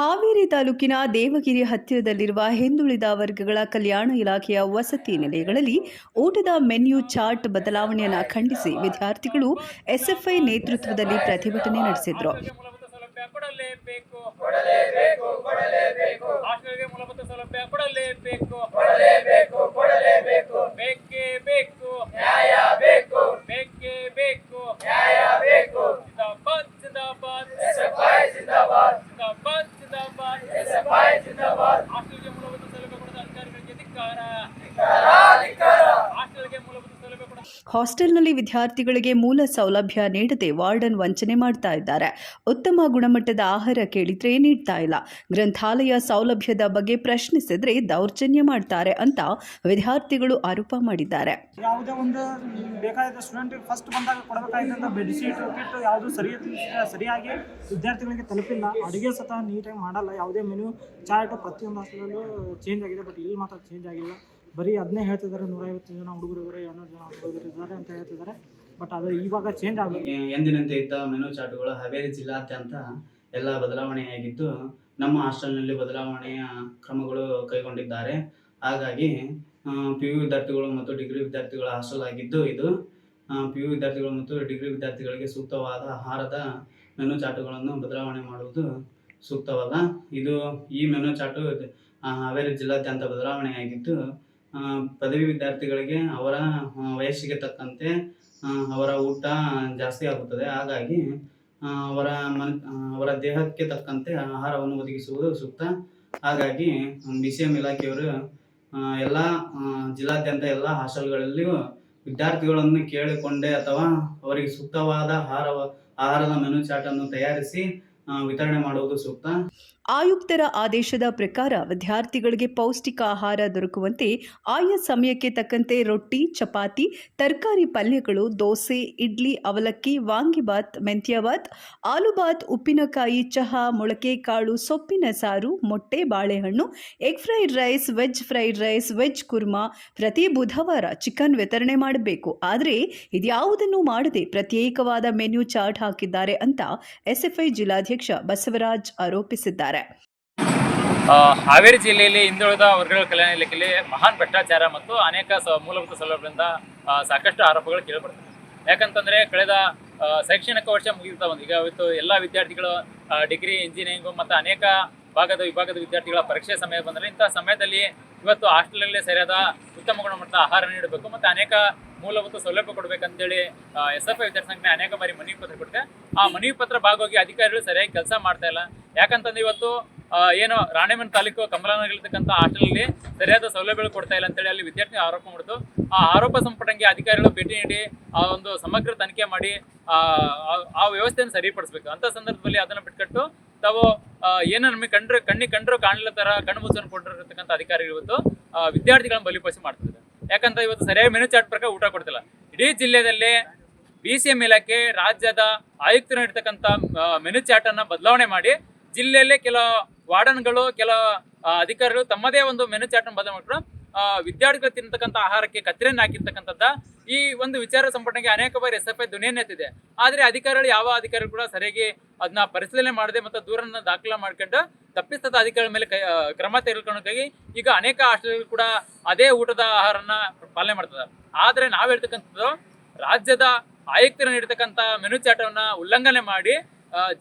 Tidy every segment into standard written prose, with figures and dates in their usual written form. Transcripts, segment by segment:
ಹಾವೇರಿ ತಾಲೂಕಿನ ದೇವಗಿರಿ ಹತ್ತಿರದಲ್ಲಿರುವ ಹಿಂದುಳಿದ ವರ್ಗಗಳ ಕಲ್ಯಾಣ ಇಲಾಖೆಯ ವಸತಿ ನಿಲಯಗಳಲ್ಲಿ ಊಟದ ಮೆನ್ಯೂ ಚಾರ್ಟ್ ಬದಲಾವಣೆಯನ್ನು ಖಂಡಿಸಿ ವಿದ್ಯಾರ್ಥಿಗಳು ಎಸ್ಎಫ್ಐ ನೇತೃತ್ವದಲ್ಲಿ ಪ್ರತಿಭಟನೆ ನಡೆಸಿದರು. ಹಾಸ್ಟೆಲ್ನಲ್ಲಿ ವಿದ್ಯಾರ್ಥಿಗಳಿಗೆ ಮೂಲ ಸೌಲಭ್ಯ ನೀಡದೆ ವಾರ್ಡನ್ ವಂಚನೆ ಮಾಡ್ತಾ ಇದ್ದಾರೆ. ಉತ್ತಮ ಗುಣಮಟ್ಟದ ಆಹಾರ ಕೇಳಿದ್ರೆ ನೀಡ್ತಾ ಇಲ್ಲ. ಗ್ರಂಥಾಲಯ ಸೌಲಭ್ಯದ ಬಗ್ಗೆ ಪ್ರಶ್ನಿಸಿದ್ರೆ ದೌರ್ಜನ್ಯ ಮಾಡ್ತಾರೆ ಅಂತ ವಿದ್ಯಾರ್ಥಿಗಳು ಆರೋಪ ಮಾಡಿದ್ದಾರೆ. ಯಾವುದೇ ಒಂದು ಬೇಕಾದ ಸ್ಟೂಡೆಂಟ್ ಫಸ್ಟ್ ಬಂದಾಗ ಕೊಡಬೇಕಾಗಿದ್ದಂಥ ಬೆಡ್ಶೀಟ್ ಕಿಟ್ ಯಾವುದು ಸರಿಯಾಗಿ ವಿದ್ಯಾರ್ಥಿಗಳಿಗೆ ತಲುಪಿಲ್ಲ. ಅಡುಗೆ ಸಹ ನೀಟಾಗಿ ಮಾಡಲ್ಲ. ಯಾವುದೇ ಮೆನು ಚಾರ್ಟ್ ಪ್ರತಿಯೊಂದು ಹಾಸ್ಟೆಲಲ್ಲೂ ಚೇಂಜ್ ಆಗಿದೆ, ಬಟ್ ಇಲ್ಲಿ ಮಾತ್ರ ಚೇಂಜ್ ಆಗಿಲ್ಲ. ಬರೀ ಅದನ್ನೇ ಹೇಳ್ತಿದ್ದಾರೆ. 150 ಜನ ಹುಡುಗರು ಇದ್ದಾರೆ, 200 ಜನ ಹುಡುಗರು ಇದ್ದಾರೆ ಅಂತ ಹೇಳ್ತಿದ್ದಾರೆ. ಬಟ್ ಅದು ಇವಾಗ ಚೇಂಜ್ ಆಗಬೇಕು. ಎಂದಿನಂತೆ ಇದ್ದ ಮೆನು ಚಾರ್ಟ್ಗಳು ಹಾವೇರಿ ಜಿಲ್ಲಾದ್ಯಂತ ಎಲ್ಲ ಬದಲಾವಣೆಯಾಗಿದ್ದು, ನಮ್ಮ ಹಾಸ್ಟೆಲ್ನಲ್ಲಿ ಬದಲಾವಣೆಯ ಕ್ರಮಗಳು ಕೈಗೊಂಡಿದ್ದಾರೆ. ಹಾಗಾಗಿ PU ವಿದ್ಯಾರ್ಥಿಗಳು ಮತ್ತು ಡಿಗ್ರಿ ವಿದ್ಯಾರ್ಥಿಗಳ ಹಾಸ್ಟೆಲ್ ಆಗಿದ್ದು, ಇದು PU ವಿದ್ಯಾರ್ಥಿಗಳು ಮತ್ತು ಡಿಗ್ರಿ ವಿದ್ಯಾರ್ಥಿಗಳಿಗೆ ಸೂಕ್ತವಾದ ಆಹಾರದ ಮೆನು ಚಾರ್ಟ್ಗಳನ್ನು ಬದಲಾವಣೆ ಮಾಡುವುದು ಸೂಕ್ತವಲ್ಲ. ಈ ಮೆನು ಚಾರ್ಟು ಹಾವೇರಿ ಜಿಲ್ಲಾದ್ಯಂತ ಬದಲಾವಣೆಯಾಗಿದ್ದು, ಪದವಿ ವಿದ್ಯಾರ್ಥಿಗಳಿಗೆ ಅವರ ವಯಸ್ಸಿಗೆ ತಕ್ಕಂತೆ ಅವರ ಊಟ ಜಾಸ್ತಿ ಆಗುತ್ತದೆ. ಹಾಗಾಗಿ ಅವರ ದೇಹಕ್ಕೆ ತಕ್ಕಂತೆ ಆಹಾರವನ್ನು ಒದಗಿಸುವುದು ಸೂಕ್ತ. ಹಾಗಾಗಿ BCM ಇಲಾಖೆಯವರು ಎಲ್ಲ ಜಿಲ್ಲಾದ್ಯಂತ ಎಲ್ಲ ಹಾಸ್ಟೆಲ್ಗಳಲ್ಲಿಯೂ ವಿದ್ಯಾರ್ಥಿಗಳನ್ನು ಕೇಳಿಕೊಂಡೇ ಅಥವಾ ಅವರಿಗೆ ಸೂಕ್ತವಾದ ಆಹಾರದ ಮೆನು ಚಾರ್ಟನ್ನು ತಯಾರಿಸಿ ವಿತರಣೆ ಮಾಡುವುದು ಸೂಕ್ತ. ಆಯುಕ್ತರ ಆದೇಶದ ಪ್ರಕಾರ ವಿದ್ಯಾರ್ಥಿಗಳಿಗೆ ಪೌಷ್ಟಿಕ ಆಹಾರ ದೊರಕುವಂತೆ ಆಯಾ ಸಮಯಕ್ಕೆ ತಕ್ಕಂತೆ ರೊಟ್ಟಿ, ಚಪಾತಿ, ತರಕಾರಿ ಪಲ್ಯಗಳು, ದೋಸೆ, ಇಡ್ಲಿ, ಅವಲಕ್ಕಿ, ವಾಂಗಿಬಾತ್, ಮೆಂತ್ಯಬಾತ್, ಆಲೂಬಾತ್, ಉಪ್ಪಿನಕಾಯಿ, ಚಹಾ, ಮೊಳಕೆ ಕಾಳು, ಸೊಪ್ಪಿನ ಸಾರು, ಮೊಟ್ಟೆ, ಬಾಳೆಹಣ್ಣು, egg fried rice, veg kurma, ಪ್ರತಿ ಬುಧವಾರ ಚಿಕನ್ ವಿತರಣೆ ಮಾಡಬೇಕು. ಆದರೆ ಇದ್ಯಾವುದನ್ನು ಮಾಡದೆ ಪ್ರತ್ಯೇಕವಾದ ಮೆನ್ಯೂ ಚಾರ್ಟ್ ಹಾಕಿದ್ದಾರೆ ಅಂತ ಎಸ್ಎಫ್ಐ ಜಿಲ್ಲಾಧ್ಯಕ್ಷ ಬಸವರಾಜ್ ಆರೋಪಿಸಿದ್ದಾರೆ. ಹಾವೇರಿ ಜಿಲ್ಲೆಯಲ್ಲಿ ಹಿಂದುಳಿದ ವರ್ಗಗಳ ಕಲ್ಯಾಣ ಇಲಾಖೆಯಲ್ಲಿ ಮಹಾನ್ ಭ್ರಷ್ಟಾಚಾರ ಮತ್ತು ಅನೇಕ ಮೂಲಭೂತ ಸೌಲಭ್ಯದಿಂದ ಸಾಕಷ್ಟು ಆರೋಪಗಳು ಕೇಳಿಬರ್ತವೆ. ಯಾಕಂತಂದರೆ ಕಳೆದ ಶೈಕ್ಷಣಿಕ ವರ್ಷ ಮುಗಿತಾ ಬಂದು ಈಗ ಇವತ್ತು ಎಲ್ಲ ವಿದ್ಯಾರ್ಥಿಗಳು ಡಿಗ್ರಿ, ಇಂಜಿನಿಯರಿಂಗು ಮತ್ತು ಅನೇಕ ವಿಭಾಗದ ವಿದ್ಯಾರ್ಥಿಗಳ ಪರೀಕ್ಷೆ ಸಮಯ ಬಂದರೆ ಇಂಥ ಸಮಯದಲ್ಲಿ ಇವತ್ತು ಹಾಸ್ಟೆಲಲ್ಲಿ ಸರಿಯಾದ ಉತ್ತಮ ಗುಣಮಟ್ಟದ ಆಹಾರ ನೀಡಬೇಕು ಮತ್ತು ಅನೇಕ ಮೂಲಭೂತ ಸೌಲಭ್ಯ ಕೊಡಬೇಕಂತೇಳಿ SFI ವಿದ್ಯಾರ್ಥಿ ಸಂಘಟನೆ ಅನೇಕ ಬಾರಿ ಮನವಿ ಪತ್ರ ಕೊಟ್ಟಿದೆ. ಆ ಮನವಿ ಪತ್ರ ಭಾಗವಾಗಿ ಅಧಿಕಾರಿಗಳು ಸರಿಯಾಗಿ ಕೆಲಸ ಮಾಡ್ತಾ ಇಲ್ಲ. ಯಾಕಂತಂದ್ರೆ ಇವತ್ತು ಏನು ರಾಣೆಬೆನ್ನೂರು ತಾಲೂಕು ಕಮಲಾನಗರಲ್ಲಿರ್ತಕ್ಕಂಥ ಹಾಸ್ಟೆಲಲ್ಲಿ ಸರಿಯಾದ ಸೌಲಭ್ಯಗಳು ಕೊಡ್ತಾ ಇಲ್ಲ ಅಂತೇಳಿ ಅಲ್ಲಿ ವಿದ್ಯಾರ್ಥಿ ಆರೋಪ ಮಾಡಿದ್ದು, ಆ ಆರೋಪ ಸಂಪುಟಕ್ಕೆ ಅಧಿಕಾರಿಗಳು ಭೇಟಿ ನೀಡಿ ಆ ಒಂದು ಸಮಗ್ರ ತನಿಖೆ ಮಾಡಿ ಆ ವ್ಯವಸ್ಥೆಯನ್ನು ಸರಿಪಡಿಸಬೇಕು. ಅಂಥ ಸಂದರ್ಭದಲ್ಲಿ ಅದನ್ನು ಬಿಟ್ಕೊಟ್ಟು ತಾವು ಏನೋ ನಮಗೆ ಕಣ್ಣಿಗೆ ಕಾಣಲ ಥರ ಕಣ್ಣು ಮುಚ್ಚನ್ನು ಕೊಟ್ಟಿರ್ತಕ್ಕಂಥ ಅಧಿಕಾರಿಗಳು ಇವತ್ತು ವಿದ್ಯಾರ್ಥಿಗಳನ್ನು ಬಲಿಪಡಿಸಿ ಮಾಡ್ತಿದ್ದಾರೆ. ಯಾಕಂದ್ರೆ ಇವತ್ತು ಸರಿಯಾಗಿ ಮೆನು ಚಾರ್ಟ್ ಪ್ರಕಾರ ಊಟ ಕೊಡ್ತಿಲ್ಲ. ಇಡೀ ಜಿಲ್ಲೆಯಲ್ಲಿ BCM ಇಲಾಖೆ ರಾಜ್ಯದ ಆಯುಕ್ತರು ಇರ್ತಕ್ಕಂಥ ಮೆನು ಚಾರ್ಟನ್ನು ಬದಲಾವಣೆ ಮಾಡಿ ಜಿಲ್ಲೆಯಲ್ಲೇ ಕೆಲ ವಾರ್ಡನ್ಗಳು, ಕೆಲ ಅಧಿಕಾರಿಗಳು ತಮ್ಮದೇ ಒಂದು ಮೆನು ಚಾರ್ಟನ್ನು ಬದಲಾವಣೆ ಮಾಡಿದ್ರು ವಿದ್ಯಾರ್ಥಿಗಳು ತಿನ್ನತಕ್ಕಂಥ ಆಹಾರಕ್ಕೆ ಕತ್ತರಿಯನ್ನು ಹಾಕಿರ್ತಕ್ಕಂಥದ್ದು ಈ ಒಂದು ವಿಚಾರ ಸಂಪುಟಕ್ಕೆ ಅನೇಕ ಬಾರಿ SFI ಧ್ವನಿಯನ್ನು ಎತ್ತಿದೆ. ಆದರೆ ಯಾವ ಅಧಿಕಾರಿಗಳು ಕೂಡ ಸರಿಯಾಗಿ ಅದನ್ನ ಪರಿಶೀಲನೆ ಮಾಡದೆ ಮತ್ತು ದೂರನ್ನು ದಾಖಲೆ ಮಾಡ್ಕೊಂಡು ತಪ್ಪಿತಸ್ಥ ಅಧಿಕಾರಿಗಳ ಮೇಲೆ ಕ್ರಮ ತೆಗೆದುಕೊಳ್ಳೋಕ್ಕಾಗಿ ಈಗ ಅನೇಕ ಹಾಸ್ಟೆಲ್ಗಳು ಕೂಡ ಅದೇ ಊಟದ ಆಹಾರನ ಪಾಲನೆ ಮಾಡ್ತದೆ. ಆದರೆ ನಾವು ಹೇಳ್ತಕ್ಕಂಥದ್ದು ರಾಜ್ಯದ ಆಯುಕ್ತರು ನೀಡತಕ್ಕಂಥ ಮೆನು ಚಾರ್ಟನ್ನು ಉಲ್ಲಂಘನೆ ಮಾಡಿ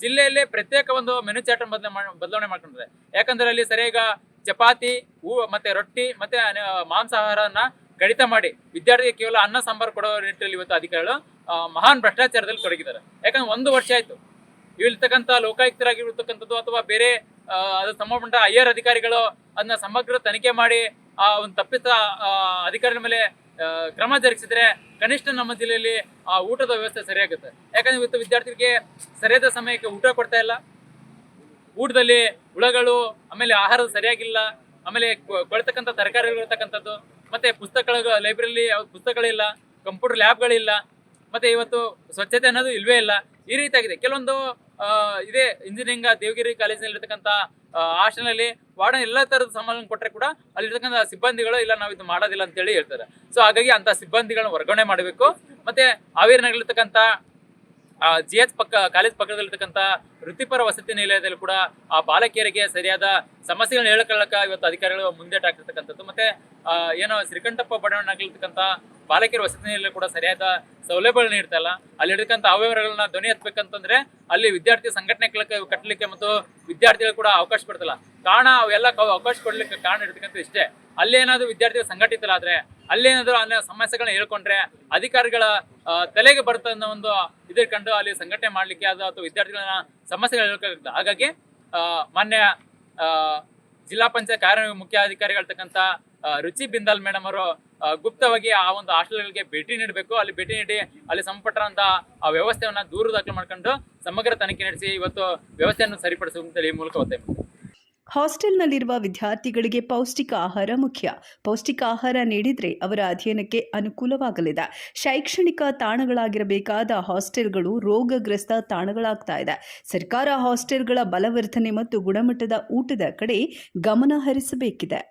ಜಿಲ್ಲೆಯಲ್ಲೇ ಪ್ರತ್ಯೇಕ ಒಂದು ಮೆನು ಚಾರ್ಟನ್ನು ಬದಲಾವಣೆ ಮಾಡ್ಕೊಂಡಿದೆ. ಯಾಕಂದ್ರೆ ಅಲ್ಲಿ ಸರಿಯಾಗಿ ಚಪಾತಿ, ಮತ್ತೆ ರೊಟ್ಟಿ ಮತ್ತೆ ಮಾಂಸಾಹಾರನ ಕಡಿತ ಮಾಡಿ ವಿದ್ಯಾರ್ಥಿಗೆ ಕೇವಲ ಅನ್ನ ಸಾಂಬಾರು ಕೊಡೋ ನಿಟ್ಟಿನಲ್ಲಿ ಇವತ್ತು ಅಧಿಕಾರಿಗಳು ಮಹಾನ್ ಭ್ರಷ್ಟಾಚಾರದಲ್ಲಿ ತೊಡಗಿದ್ದಾರೆ. ಯಾಕಂದ್ರೆ 1 ವರ್ಷ ಆಯ್ತು ಇರ್ತಕ್ಕಂಥ ಲೋಕಾಯುಕ್ತರಾಗಿರ್ತಕ್ಕಂಥದ್ದು ಅಥವಾ ಬೇರೆ ಅದು ಸಂಬಂಧಪಟ್ಟ ಹೈಯರ್ ಅಧಿಕಾರಿಗಳು ಅದನ್ನ ಸಮಗ್ರ ತನಿಖೆ ಮಾಡಿ ಆ ಒಂದು ತಪ್ಪಿತ ಅಧಿಕಾರಿಗಳ ಮೇಲೆ ಕ್ರಮ ಜರುಗಿಸಿದ್ರೆ ಕನಿಷ್ಠ ನಮ್ಮ ಜಿಲ್ಲೆಯಲ್ಲಿ ಆ ಊಟದ ವ್ಯವಸ್ಥೆ ಸರಿಯಾಗುತ್ತೆ. ಯಾಕಂದ್ರೆ ಇವತ್ತು ವಿದ್ಯಾರ್ಥಿಗಳಿಗೆ ಸರಿಯಾದ ಸಮಯಕ್ಕೆ ಊಟ ಕೊಡ್ತಾ ಇಲ್ಲ, ಊಟದಲ್ಲಿ ಹುಳಗಳು, ಆಮೇಲೆ ಆಹಾರ ಸರಿಯಾಗಿಲ್ಲ, ಆಮೇಲೆ ಕೊಳ್ತಕ್ಕಂಥ ತರಕಾರಿಗಳು ಇರ್ತಕ್ಕಂಥದ್ದು, ಮತ್ತೆ ಪುಸ್ತಕಗಳು ಲೈಬ್ರರಿಲಿ ಪುಸ್ತಕಗಳಿಲ್ಲ, ಕಂಪ್ಯೂಟರ್ ಲ್ಯಾಬ್ಗಳಿಲ್ಲ, ಮತ್ತೆ ಇವತ್ತು ಸ್ವಚ್ಛತೆ ಅನ್ನೋದು ಇಲ್ವೇ ಇಲ್ಲ. ಈ ರೀತಿಯಾಗಿದೆ. ಕೆಲವೊಂದು ಇದೇ ಇಂಜಿನಿಯರಿಂಗ್ ದೇವಗಿರಿ ಕಾಲೇಜಿನಲ್ಲಿ ಇರ್ತಕ್ಕಂಥ ಹಾಸ್ಟೆಲ್ನಲ್ಲಿ ವಾರ್ಡನ್ ಎಲ್ಲ ಥರದ ಸಾಮಾನು ಕೊಟ್ಟರೆ ಕೂಡ ಅಲ್ಲಿರ್ತಕ್ಕಂಥ ಸಿಬ್ಬಂದಿಗಳು ಇಲ್ಲ ನಾವು ಇದು ಮಾಡೋದಿಲ್ಲ ಅಂತೇಳಿ ಹೇಳ್ತಾರೆ. ಸೊ ಹಾಗಾಗಿ ಅಂಥ ಸಿಬ್ಬಂದಿಗಳನ್ನ ವರ್ಗಾವಣೆ ಮಾಡಬೇಕು. ಮತ್ತು ಹಾವೇರಿನಲ್ಲಿರ್ತಕ್ಕಂಥ GH ಕಾಲೇಜ್ ಪಕ್ಕದಲ್ಲಿರ್ತಕ್ಕಂಥ ವೃತ್ತಿಪರ ವಸತಿ ನಿಲಯದಲ್ಲಿ ಕೂಡ ಆ ಬಾಲಕಿಯರಿಗೆ ಸರಿಯಾದ ಸಮಸ್ಯೆಗಳನ್ನ ಹೇಳ್ಕೊಳ್ಳಕ ಇವತ್ತು ಅಧಿಕಾರಿಗಳು ಮುಂದೇಟಾಗ್ತಿರ್ತಕ್ಕಂಥದ್ದು. ಮತ್ತೆ ಏನೋ ಶ್ರೀಕಂಠಪ್ಪ ಬಡಾವಣೆಯಾಗಿರ್ತಕ್ಕಂಥ ಬಾಲಕಿಯರ ವಸತಿ ನಿಲಯ ಕೂಡ ಸರಿಯಾದ ಸೌಲಭ್ಯಗಳನ್ನ ನೀಡ್ತಾ ಇಲ್ಲ. ಅಲ್ಲಿ ಇರ್ತಕ್ಕಂಥ ಅವ್ಯವಹಾರಗಳನ್ನ ಧ್ವನಿ ಎತ್ತಬೇಕಂತಂದ್ರೆ ಅಲ್ಲಿ ವಿದ್ಯಾರ್ಥಿ ಸಂಘಟನೆ ಕಟ್ಟಲಿಕ್ಕೆ ಮತ್ತು ವಿದ್ಯಾರ್ಥಿಗಳು ಕೂಡ ಅವಕಾಶ ಕೊಡ್ತಿಲ್ಲ. ಕಾರಣ ಅವೆಲ್ಲ ಅವಕಾಶ ಕೊಡ್ಲಿಕ್ಕೆ ಕಾರಣ ಇರ್ತಕ್ಕಂಥ ಇಷ್ಟೇ, ಅಲ್ಲೇನಾದ್ರು ವಿದ್ಯಾರ್ಥಿಗಳು ಸಂಘಟಿತಲ್ಲ ಆದ್ರೆ ಅಲ್ಲೇನಾದ್ರು ಅಲ್ಲಿ ಸಮಸ್ಯೆಗಳನ್ನ ಹೇಳ್ಕೊಂಡ್ರೆ ಅಧಿಕಾರಿಗಳ ತಲೆಗೆ ಬರುತ್ತೆ ಅನ್ನೋ ಒಂದು ಇದ್ಕೊಂಡು ಅಲ್ಲಿ ಸಂಘಟನೆ ಮಾಡ್ಲಿಕ್ಕೆ ಅದು ಅಥವಾ ವಿದ್ಯಾರ್ಥಿಗಳನ್ನ ಸಮಸ್ಯೆಗಳು ಹೇಳ್ಕೊಳ್ಳುತ್ತೆ. ಹಾಗಾಗಿ ಮಾನ್ಯ ಜಿಲ್ಲಾ ಪಂಚಾಯತ್ ಕಾರ್ಯ ಮುಖ್ಯ ಅಧಿಕಾರಿಗಳಿರ್ತಕ್ಕಂಥ ರುಚಿ ಬಿಂದಾಲ್ ಮೇಡಮ್ ಅವರು ಗುಪ್ತವಾಗಿ ಆ ಒಂದು ಹಾಸ್ಟೆಲ್ಗಳಿಗೆ ಭೇಟಿ ನೀಡಬೇಕು. ಅಲ್ಲಿ ಭೇಟಿ ನೀಡಿ ಅಲ್ಲಿ ಸಂಪಟ್ಟಂತ ಆ ವ್ಯವಸ್ಥೆಯನ್ನ ದೂರು ದಾಖಲೆ ಮಾಡ್ಕೊಂಡು ಸಮಗ್ರ ತನಿಖೆ ನಡೆಸಿ ಇವತ್ತು ವ್ಯವಸ್ಥೆಯನ್ನು ಸರಿಪಡಿಸುವಂತ ಈ ಮೂಲಕ ಒತ್ತಾಯ ಮಾಡ್ತಾರೆ. ಹಾಸ್ಟೆಲ್ನಲ್ಲಿರುವ ವಿದ್ಯಾರ್ಥಿಗಳಿಗೆ ಪೌಷ್ಟಿಕ ಆಹಾರ ಮುಖ್ಯ. ಪೌಷ್ಟಿಕ ಆಹಾರ ನೀಡಿದರೆ ಅವರ ಅಧ್ಯಯನಕ್ಕೆ ಅನುಕೂಲವಾಗಲಿದೆ. ಶೈಕ್ಷಣಿಕ ತಾಣಗಳಾಗಿರಬೇಕಾದ ಹಾಸ್ಟೆಲ್ಗಳು ರೋಗಗ್ರಸ್ತ ತಾಣಗಳಾಗ್ತಾ ಇದೆ. ಸರ್ಕಾರ ಹಾಸ್ಟೆಲ್ಗಳ ಬಲವರ್ಧನೆ ಮತ್ತು ಗುಣಮಟ್ಟದ ಊಟದ ಕಡೆ ಗಮನ ಹರಿಸಬೇಕಿದೆ.